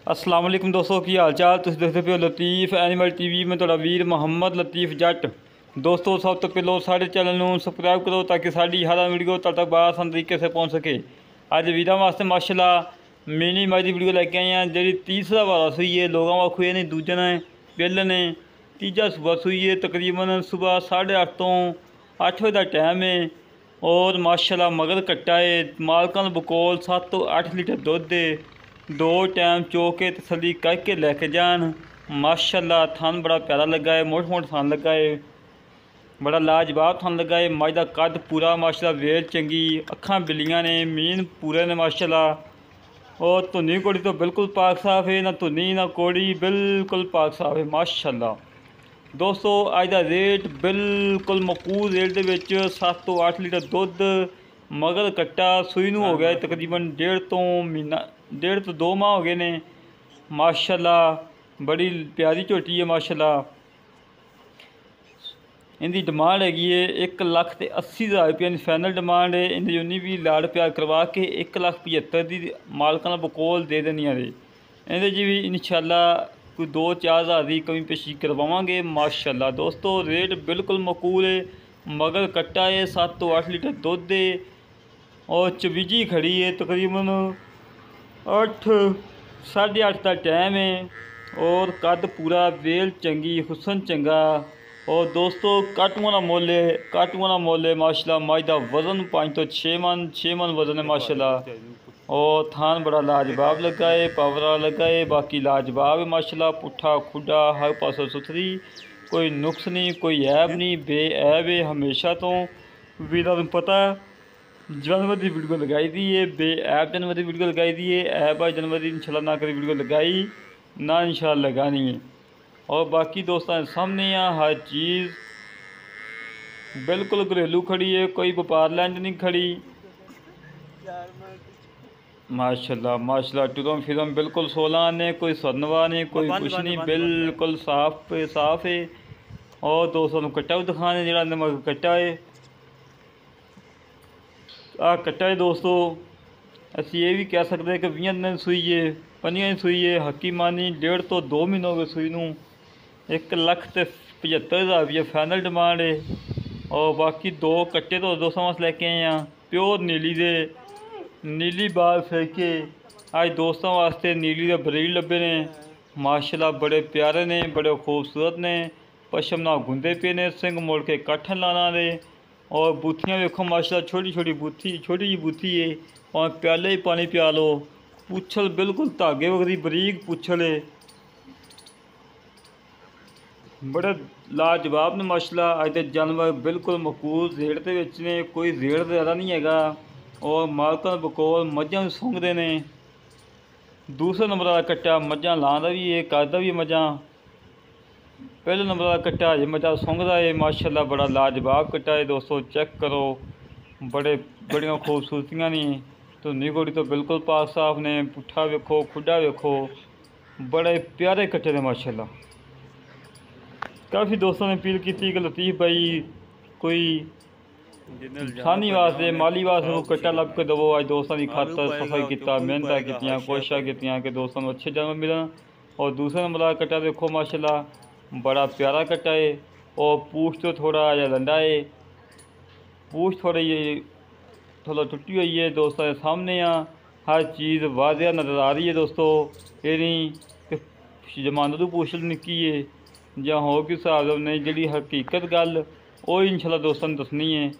अस्सलाम वालेकुम दोस्तों की हाल चाल। तुम देखते पे लतीफ़ एनिमल टीवी में तुहाडा वीर मुहम्मद लतीफ़ जट। दोस्तों सब तो पहलो साढ़े चैनल नूं सबसक्राइब करो ताकि साड़ी हर वीडियो तुहाडे तक बआसान तरीके से पहुँच सके। अज वीरों वास्ते माशाल्लाह मिनी मज की वीडियो लैके आए हैं जी तीसरा वारा सूई है। लोगों वाखू ने दूजे ने पिल ने तीजा सुबह सूई है। तकरीबन सुबह 8:30 तो 8 बजे का टाइम है और माशाल्लाह मगर कट्टा है। मालकां बकोल 7 तो 8 लीटर दुध है। दो टाइम चो के तसली करके लैके जान। माशाल्लाह थन बड़ा प्यारा लगा है, मोट मोट थन लगा है, बड़ा लाजवाब थन लगा है। मज का कद पूरा माशाल्लाह, वेल चंगी, अखां बिल्लियां ने, मीन पूरे ने माशाल्लाह। और धुनी कोड़ी तो बिल्कुल पाक साफ है, ना धुनी ना कोड़ी, बिल्कुल पाक साफ है माशाल्लाह। दोस्तों अज का रेट बिल्कुल मकूल रेट के 7 तो 8 लीटर दुध मगर कट्टा सूई नूं हो गया तकरीबन 1.5 तो 2 माह हो गए ने माशाल्लाह। बड़ी प्यारी झोटी है माशाल्लाह। इनकी डिमांड हैगी है 1,80,000 रुपये फाइनल डिमांड है। इनकी उन्नी भी लाड़ प्यार करवा के 1,75,000 की मालकां बकोल दे देनिया रे। इहदे च भी इंशाल्लाह कोई 2-4 हज़ार की कमी पेशी करवावांगे माशाल्लाह। दोस्तों रेट बिल्कुल मकूल है। मगर कट्टा है 7 तो 8 लीटर दुध है और चबीजी खड़ी है। तकरीबन 8 8:30 का टाइम है और कद पूरा, वेल चंगी, हुसन चंगा। और दोस्तों काटूआं का मुल है माशाल्लाह। मज का वजन 5 तो 6 मन वजन है माशाल्लाह। और थान बड़ा लाजवाब लगा है, पावरा लगा है, बाकी लाजवाब है माशाल्लाह। पुट्ठा खुडा हर पासों सुथरी, कोई नुक्स नहीं, कोई ऐब नहीं, बेऐब है हमेशा तो। वीरां नूं पता जानवर की वीडियो लगाई दी है, बेऐब जानवर की वीडियो लगाई दी है। ऐब जानवर की इंशाल्लाह ना करी वीडियो लगाई ना इंशाल्लाह लगानी है। और बाकी दोस्तों सामने हर चीज़ बिल्कुल घरेलू खड़ी है, कोई व्यापार लैंड नहीं खड़ी माशाल्लाह माशाल्लाह। टुरम फिरम बिल्कुल 16 ने, कोई सनवा नहीं, कोई कुछ नहीं, बिल्कुल साफ है। और दोस्तों कट्टा भी दिखाने जो नमक कट्टा है आ कट्टा है। दोस्तों असी ये भी कह सकते हैं कि 20 दिन सूई है, 15 सूई है। हकी मानी 1.5 तो 2 महीने हो गए सूई नूं। 1,75,000 रुपये फाइनल डिमांड है। और बाकी 2 कट्टे तो दोस्तों वास्ते लैके आए हैं प्योर नीली बाल फेंके। अज दोस्तों वास्ते नीली के बरीड लभे ने माशाल्लाह। बड़े प्यारे ने, बड़े खूबसूरत ने, पशम ना गुंदे पे ने, सिंग मोड़ के कट्ठन लाना दे। और बूथियाँ वेखो माशाल्लाह, छोटी छोटी जी बूथी है। और प्याले ही पानी पिया लो। पुछल बिल्कुल धागे वगरी बरीक पुछल है, बड़े लाजवाब ने माशाल्लाह। अज के जानवर बिल्कुल मकूल रेट के विच ने, कोई रेट ज़्यादा नहीं हैगा। और मालकां बकोल मझां सूंघते ने। दूसरे नंबर का कट्टा मझां लांदा भी है, करदा भी मझां। पहले नंबर का कट्टा हजे मझां सूंघदा है माशाल्लाह। बड़ा लाजवाब कट्टा है दोस्तों, चेक करो। बड़ियां खूबसूरतियां ने। धुनी घोड़ी तो बिल्कुल पाक साफ ने। पुट्ठा वेखो, खुडा वेखो, बड़े प्यारे कट्टे ने माशाल्लाह। काफ़ी दोस्तों ने अपील की कि लतीफ़ भाई कोई सानी वास्ते माली वास्ते वो कट्टा लभ के दवो। अज दोस्तों की खातर सफाई किया, मेहनत की, कोशिशा की कि दोस्तों को अच्छे जानवर मिलन। और दूसरे नंबर का कट्टा देखो माशाल्लाह, बड़ा प्यारा कट्टा है। और पूछ तो थोड़ा या लंडा है, पूछ थोड़ा टुटी हुई है। दोस्तों के सामने हर चीज़ वाजिया नज़र आ रही है। दोस्तों ये नहीं कि जमानत पूछ निकी है ਜਾਂ हो किस हिसाब से नहीं, जी हकीकत गल वो इंशाल्लाह दोस्तों ने दसनी है।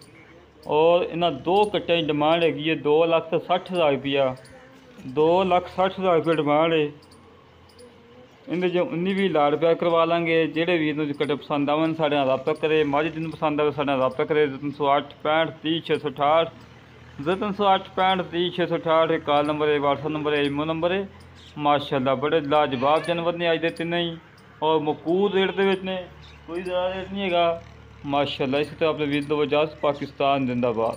और इन्होंने 2 कट्टिया की डिमांड हैगी है 2,60,000 रुपया। 2,60,000 रुपये डिमांड है। इनके जो 19 भी लाड़ प्यार करवा लेंगे। जोड़े वीर नूं कट्टे पसंद आवन साढ़े नाल राबता करे। मझ जिन्होंने पसंद आए साढ़े नाल राबता करे। 308 65 30 668 308 65 30 668 कॉल नंबर है, व्हाट्सअप नंबर है, ईमो नंबर है माशाल्लाह। बड़े लाजवाब जानवर ने अज दे तीनों ही और मकूल रेट के ने, कोई ज़्यादा रेट नहीं है माशाल्लाह। इसी तरह अपने वीर दो इजाज़त। पाकिस्तान जिंदाबाद।